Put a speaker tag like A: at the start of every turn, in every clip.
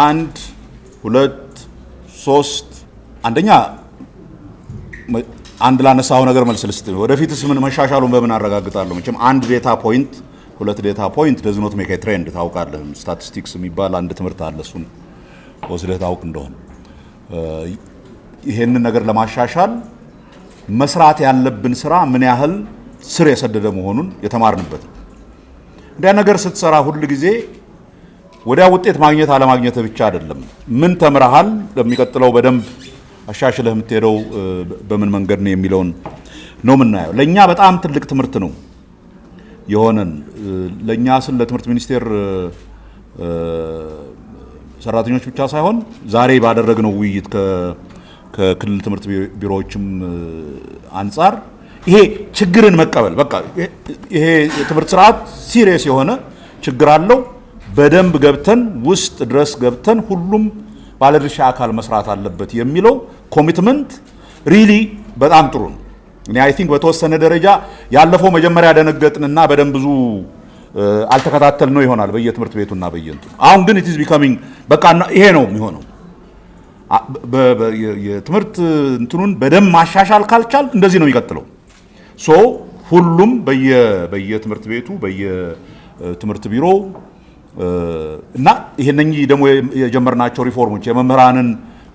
A: አንድ ሁለት ሶስት አንደኛ አንድ ላነሳው ነገር መልስ ልስጥ ወደፊትስ ምን መሻሻሉን በምን አረጋግጣለሁ መቼም አንድ ዴታ ፖይንት ሁለት ዴታ ፖይንት does not make a trend ታውቃለህ ስታቲስቲክስ የሚባል አንድ ትምህርት አለ እሱን ወስደህ ታውቅ እንደሆነ ይሄንን ነገር ለማሻሻል መስራት ያለብን ስራ ምን ያህል ስር የሰደደ መሆኑን የተማርንበት እንደ ነገር ስትሰራ ሁሉ ጊዜ ወዲያ ውጤት ማግኘት አለ ማግኘት ብቻ አይደለም ምን ተምረሃል ለሚቀጥለው በደንብ አሻሽለህ የምትሄደው በምን መንገድ ነው የሚለውን ነው ምናየው ለኛ በጣም ትልቅ ትምህርት ነው የሆነን ለኛ ስለ ትምህርት ሚኒስቴር ሰራተኞች ብቻ ሳይሆን ዛሬ ባደረግነው ውይይት ከክልል ትምህርት ቢሮዎችም አንፃር ይሄ ችግርን መቀበል በቃ ይሄ የትምህርት ስርዓት ሲሪየስ የሆነ ችግር አለው በደንብ ገብተን ውስጥ ድረስ ገብተን ሁሉም ባለድርሻ አካል መስራት አለበት የሚለው ኮሚትመንት ሪሊ በጣም ጥሩ ነው እኔ አይ ቲንክ በተወሰነ ደረጃ ያለፈው መጀመሪያ ደነገጥንና በደንብ ብዙ አልተከታተል ነው ይሆናል በየትምህርት ቤቱና በየንቱ አሁን ግን it is becoming በቃ ይሄ ነው የሚሆነው የትምህርት እንትኑን በደንብ ማሻሻል ካልቻል እንደዚህ ነው የሚቀጥለው ሶ ሁሉም በየትምህርት ቤቱ በየትምህርት ቢሮ እና ይሄነኚህ ደግሞ የጀመርናቸው ሪፎርሞች የመምህራንን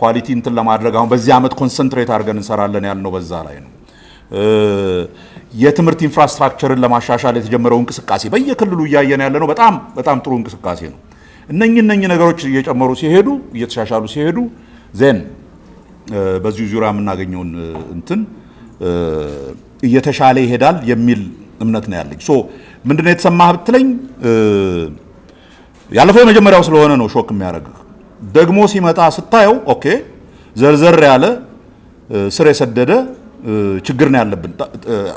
A: ኳሊቲ እንትን ለማድረግ አሁን በዚህ አመት ኮንሰንትሬት አድርገን እንሰራለን ያልነው በዛ ላይ ነው የትምህርት ኢንፍራስትራክቸርን ለማሻሻል የተጀመረው እንቅስቃሴ በየክልሉ ያያየን ያለ ነው በጣም ጥሩ እንቅስቃሴ ነው እነኚህ ነገሮች እየጨመሩ ሲሄዱ እየተሻሻሉ ሲሄዱ ዘን በዚህ ዙሪያ የምናገኘውን እንትን እየተሻለ ይሄዳል የሚል እምነት ነው ያለኝ ሶ ምንድነው የተሰማህ ብትለኝ ያለፈው መጀመሪያው ስለሆነ ነው ሾክ የሚያደርግ ደግሞ ሲመጣ ስታየው ኦኬ ዘርዘር ያለ ስር የሰደደ ችግር ነው ያለብን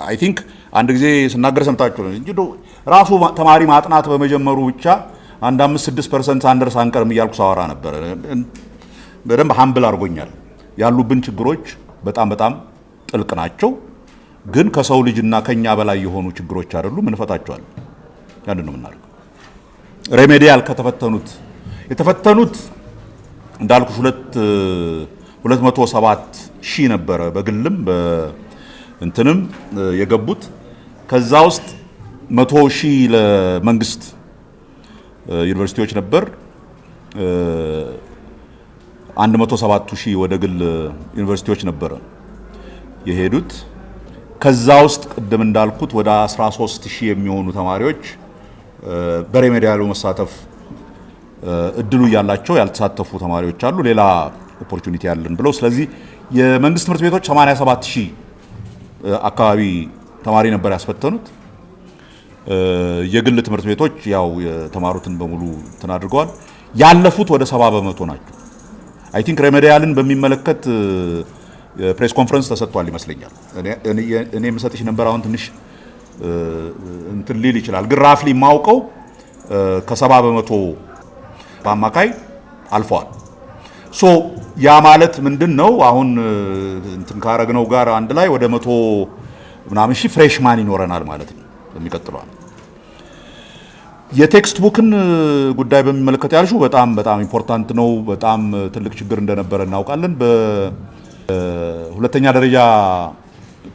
A: አይ ቲንክ አንድ ጊዜ ስናገር ሰምታችሁ እንጂ ራሱ ተማሪ ማጥናት በመጀመሩ ብቻ አንድ 5-6% አንደርስ አንቀርም ይያልኩ ሳወራ ነበር በደንብ ሃምብል አድርጎኛል ያሉብን ችግሮች በጣም ጥልቅ ናቸው ግን ከሰው ልጅና ከኛ በላይ የሆኑ ችግሮች አይደሉም እንፈታቸዋለን ያን ነው ምናደርገው ሬሜዲያል የተፈተኑት እንዳልኩሽ 207 ሺህ ነበር በግልም በእንትንም የገቡት ከዛ ውስጥ 100 ሺህ ለመንግስት ዩኒቨርሲቲዎች ነበር 107 ሺህ ወደ ግል ዩኒቨርሲቲዎች ነበር የሄዱት ከዛ ውስጥ ቅድም እንዳልኩት ወደ 13 ሺህ የሚሆኑ ተማሪዎች በሬሜዲያሉ መሳተፍ እድሉ ያላቸው ያልተሳተፉ ተማሪዎች አሉ ሌላ ኦፖርቹኒቲ ያለን ብለው ስለዚህ የመንግስት ትምህርት ቤቶች 87 ሺህ አካባቢ ተማሪ ነበር ያስፈተኑት የግል ትምህርት ቤቶች ያው የተማሩትን በሙሉ ተናድርገዋል ያለፉት ወደ 70% ናቸው አይ ቲንክ ሬሜዲያልን በሚመለከት ፕሬስ ኮንፈረንስ ተሰጥቷል ይመስለኛል እኔ የምሰጥሽ ነበር አሁን ትንሽ እንትን ሊል ይችላል ግን ራፍሊ ማውቀው ከ70% በአማካይ አልፈዋል ሶ ያ ማለት ምንድነው አሁን እንትን ካረግነው ጋር አንድ ላይ ወደ 100 ምናምን ሺህ ፍሬሽማን ይኖረናል ማለት ነው የሚቀጥለው የቴክስት ቡክን ጉዳይ በሚመለከት ያልሽው በጣም ኢምፖርታንት ነው በጣም ትልቅ ችግር እንደነበረ እናውቃለን በሁለተኛ ደረጃ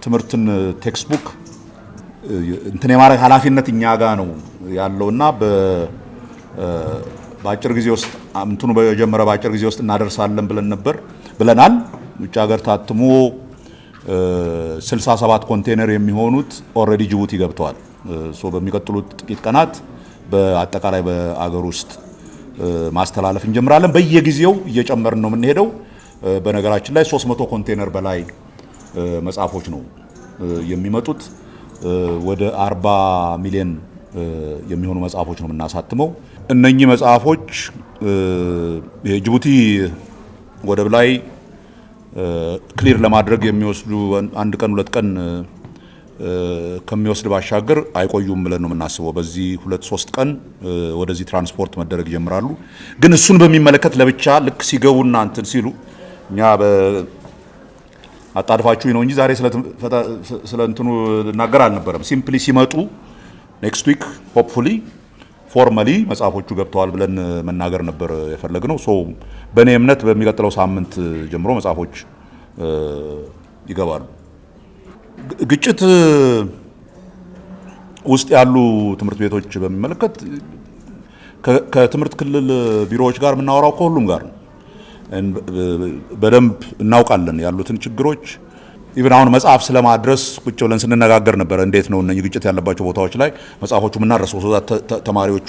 A: ትምህርትን ቴክስት ቡክ እንትን የማድረግ ኃላፊነት እኛ ጋር ነው ያለውና በአጭር ጊዜ ውስጥ እንትኑ በጀመረ በአጭር ጊዜ ውስጥ እናደርሳለን ብለናል ውጭ ሀገር ታትሞ 67 ኮንቴነር የሚሆኑት ኦሬዲ ጅቡቲ ገብተዋል ሶ በሚቀጥሉት ጥቂት ቀናት በአጠቃላይ በአገር ውስጥ ማስተላለፍ እንጀምራለን በየጊዜው እየጨመርን ነው የምንሄደው በነገራችን ላይ 300 ኮንቴነር በላይ መጽሐፎች ነው የሚመጡት ወደ 40 ሚሊዮን የሚሆኑ መጽሐፎች ነው የምናሳትመው እነኚህ መጽሐፎች ጅቡቲ ወደብ ላይ ክሊር ለማድረግ የሚወስዱ አንድ ቀን ሁለት ቀን ከሚወስድ ባሻገር አይቆዩም ብለን ነው የምናስበው በዚህ 2-3 ቀን ወደዚህ ትራንስፖርት መደረግ ይጀምራሉ ግን እሱን በሚመለከት ለብቻ ልክ ሲገቡና እንትን ሲሉ እኛ አጣድፋችሁ ነው እንጂ ዛሬ ስለ እንትኑ ልናገር አልነበረም ሲምፕሊ ሲመጡ ኔክስት ዊክ ሆፕፉሊ ፎርማሊ መጽሐፎቹ ገብተዋል ብለን መናገር ነበር የፈለግነው። ሶ በእኔ እምነት በሚቀጥለው ሳምንት ጀምሮ መጽሐፎች ይገባሉ። ግጭት ውስጥ ያሉ ትምህርት ቤቶች በሚመለከት ከትምህርት ክልል ቢሮዎች ጋር የምናወራው ከሁሉም ጋር ነው። በደንብ እናውቃለን ያሉትን ችግሮች። ኢቭን አሁን መጽሐፍ ስለማድረስ ቁጭ ብለን ስንነጋገር ነበር። እንዴት ነው እነዚህ ግጭት ያለባቸው ቦታዎች ላይ መጽሐፎቹ የምናደርሰው ተማሪዎቹ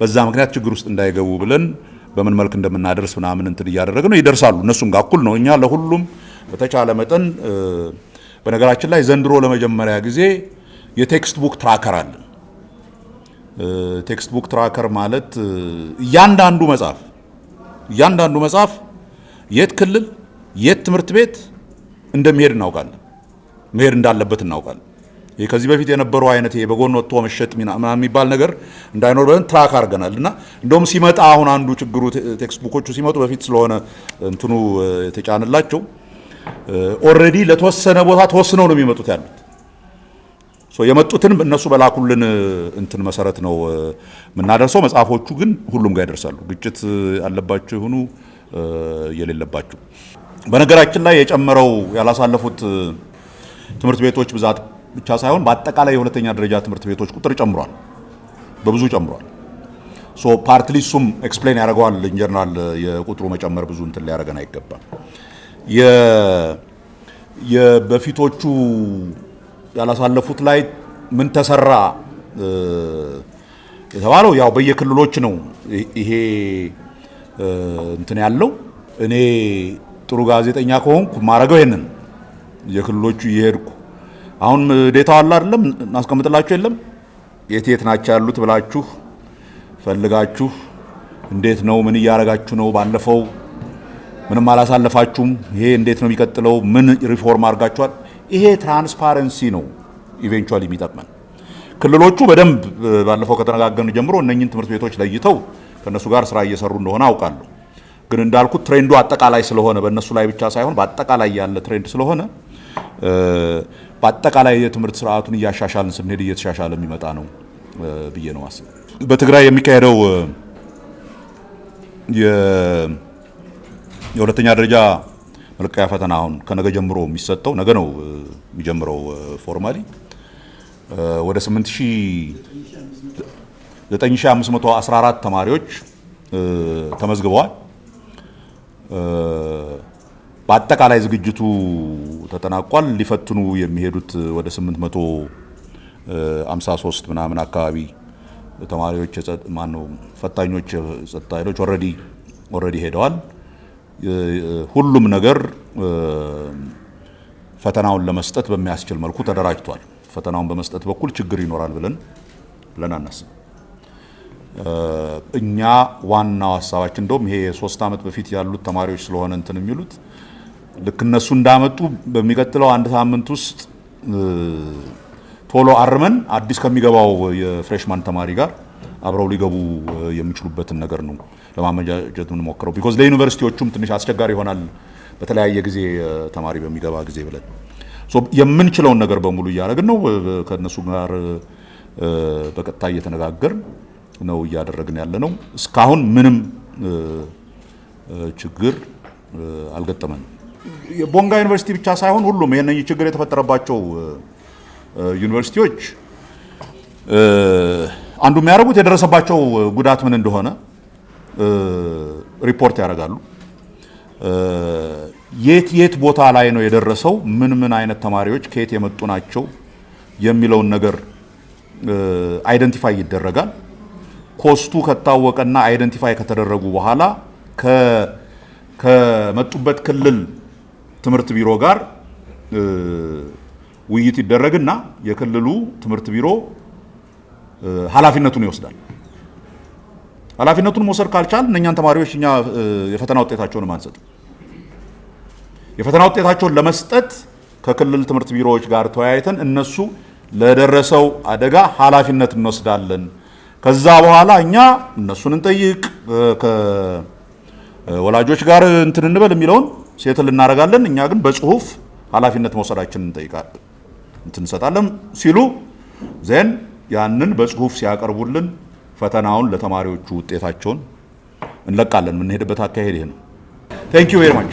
A: በዛ ምክንያት ችግር ውስጥ እንዳይገቡ ብለን በምን መልክ እንደምናደርስ ምናምን እንትን እያደረግን ነው። ይደርሳሉ፣ እነሱም ጋር እኩል ነው። እኛ ለሁሉም በተቻለ መጠን በነገራችን ላይ ዘንድሮ ለመጀመሪያ ጊዜ የቴክስት ቡክ ትራከር አለ። ቴክስት ቡክ ትራከር ማለት እያንዳንዱ መጽሐፍ የት ክልል የት ትምህርት ቤት እንደሚሄድ እናውቃለን፣ መሄድ እንዳለበት እናውቃለን። ይሄ ከዚህ በፊት የነበረው አይነት ይሄ በጎን ወጥቶ መሸጥ ምናምን የሚባል ነገር እንዳይኖር ብለን ትራክ አድርገናል። እና እንደውም ሲመጣ አሁን አንዱ ችግሩ ቴክስት ቡኮቹ ሲመጡ በፊት ስለሆነ እንትኑ የተጫነላቸው ኦልሬዲ ለተወሰነ ቦታ ተወስነው ነው የሚመጡት ያሉት። የመጡትን እነሱ በላኩልን እንትን መሰረት ነው የምናደርሰው። መጽሐፎቹ ግን ሁሉም ጋር ይደርሳሉ፣ ግጭት ያለባቸው ይሁኑ የሌለባቸው። በነገራችን ላይ የጨመረው ያላሳለፉት ትምህርት ቤቶች ብዛት ብቻ ሳይሆን በአጠቃላይ የሁለተኛ ደረጃ ትምህርት ቤቶች ቁጥር ጨምሯል፣ በብዙ ጨምሯል። ፓርትሊ እሱም ኤክስፕሌን ያደርገዋል። ኢንጀነራል የቁጥሩ መጨመር ብዙ እንትን ሊያደርገን አይገባም። የበፊቶቹ ያላሳለፉት ላይ ምን ተሰራ የተባለው ያው በየክልሎች ነው ይሄ እንትን ያለው። እኔ ጥሩ ጋዜጠኛ ከሆንኩ ማረገው ይሄንን የክልሎቹ እየሄድኩ አሁን ዴታው አለ አይደለም እናስቀምጥላችሁ የለም የት ናቸው ያሉት ብላችሁ ፈልጋችሁ እንዴት ነው ምን እያረጋችሁ ነው፣ ባለፈው ምንም አላሳለፋችሁም፣ ይሄ እንዴት ነው የሚቀጥለው፣ ምን ሪፎርም አድርጋችኋል። ይሄ ትራንስፓረንሲ ነው ኢቬንቹዋሊ የሚጠቅመን። ክልሎቹ በደንብ ባለፈው ከተነጋገርን ጀምሮ እነኚህን ትምህርት ቤቶች ለይተው ከነሱ ጋር ስራ እየሰሩ እንደሆነ አውቃለሁ። ግን እንዳልኩት ትሬንዱ አጠቃላይ ስለሆነ በእነሱ ላይ ብቻ ሳይሆን በአጠቃላይ ያለ ትሬንድ ስለሆነ በአጠቃላይ የትምህርት ስርዓቱን እያሻሻልን ስንሄድ እየተሻሻለ የሚመጣ ነው ብዬ ነው ማስብ። በትግራይ የሚካሄደው የሁለተኛ ደረጃ መልቀቂያ ፈተና አሁን ከነገ ጀምሮ የሚሰጠው ነገ ነው የሚጀምረው። ፎርማሊ ወደ 9514 ተማሪዎች ተመዝግበዋል። በአጠቃላይ ዝግጅቱ ተጠናቋል። ሊፈትኑ የሚሄዱት ወደ 853 ምናምን አካባቢ ተማሪዎች ፈታኞች የጸጥታ ኃይሎች ኦልሬዲ ሄደዋል። ሁሉም ነገር ፈተናውን ለመስጠት በሚያስችል መልኩ ተደራጅቷል። ፈተናውን በመስጠት በኩል ችግር ይኖራል ብለን አናስብ። እኛ ዋናው ሀሳባችን እንደውም ይሄ የ3 ዓመት በፊት ያሉት ተማሪዎች ስለሆነ እንትን የሚሉት ልክ እነሱ እንዳመጡ በሚቀጥለው አንድ ሳምንት ውስጥ ቶሎ አርመን አዲስ ከሚገባው የፍሬሽማን ተማሪ ጋር አብረው ሊገቡ የሚችሉበትን ነገር ነው ለማመቻቸት የምንሞክረው። ቢኮዝ ለዩኒቨርሲቲዎቹም ትንሽ አስቸጋሪ ይሆናል በተለያየ ጊዜ ተማሪ በሚገባ ጊዜ ብለን የምንችለውን ነገር በሙሉ እያደረግን ነው። ከነሱ ጋር በቀጥታ እየተነጋገርን ነው እያደረግን ያለ ነው። እስካሁን ምንም ችግር አልገጠመንም። የቦንጋ ዩኒቨርሲቲ ብቻ ሳይሆን ሁሉም የነኚህ ችግር የተፈጠረባቸው ዩኒቨርሲቲዎች አንዱ የሚያደርጉት የደረሰባቸው ጉዳት ምን እንደሆነ ሪፖርት ያደርጋሉ። የት ቦታ ላይ ነው የደረሰው፣ ምን አይነት ተማሪዎች ከየት የመጡ ናቸው የሚለውን ነገር አይደንቲፋይ ይደረጋል። ኮስቱ ከታወቀና አይደንቲፋይ ከተደረጉ በኋላ ከመጡበት ክልል ትምህርት ቢሮ ጋር ውይይት ይደረግና የክልሉ ትምህርት ቢሮ ኃላፊነቱን ይወስዳል። ኃላፊነቱን መውሰድ ካልቻል እነኛን ተማሪዎች እኛ የፈተና ውጤታቸውን ማንሰጥ የፈተና ውጤታቸውን ለመስጠት ከክልል ትምህርት ቢሮዎች ጋር ተወያይተን እነሱ ለደረሰው አደጋ ኃላፊነት እንወስዳለን። ከዛ በኋላ እኛ እነሱን እንጠይቅ፣ ከወላጆች ጋር እንትን እንበል የሚለውን ሴትል እናደርጋለን። እኛ ግን በጽሁፍ ኃላፊነት መውሰዳችንን እንሰጣለን ሲሉ ዘን ያንን በጽሁፍ ሲያቀርቡልን ፈተናውን ለተማሪዎቹ ውጤታቸውን እንለቃለን። የምንሄድበት አካሄድ ይሄ ነው። ቴንክ ዩ ቬሪ ማች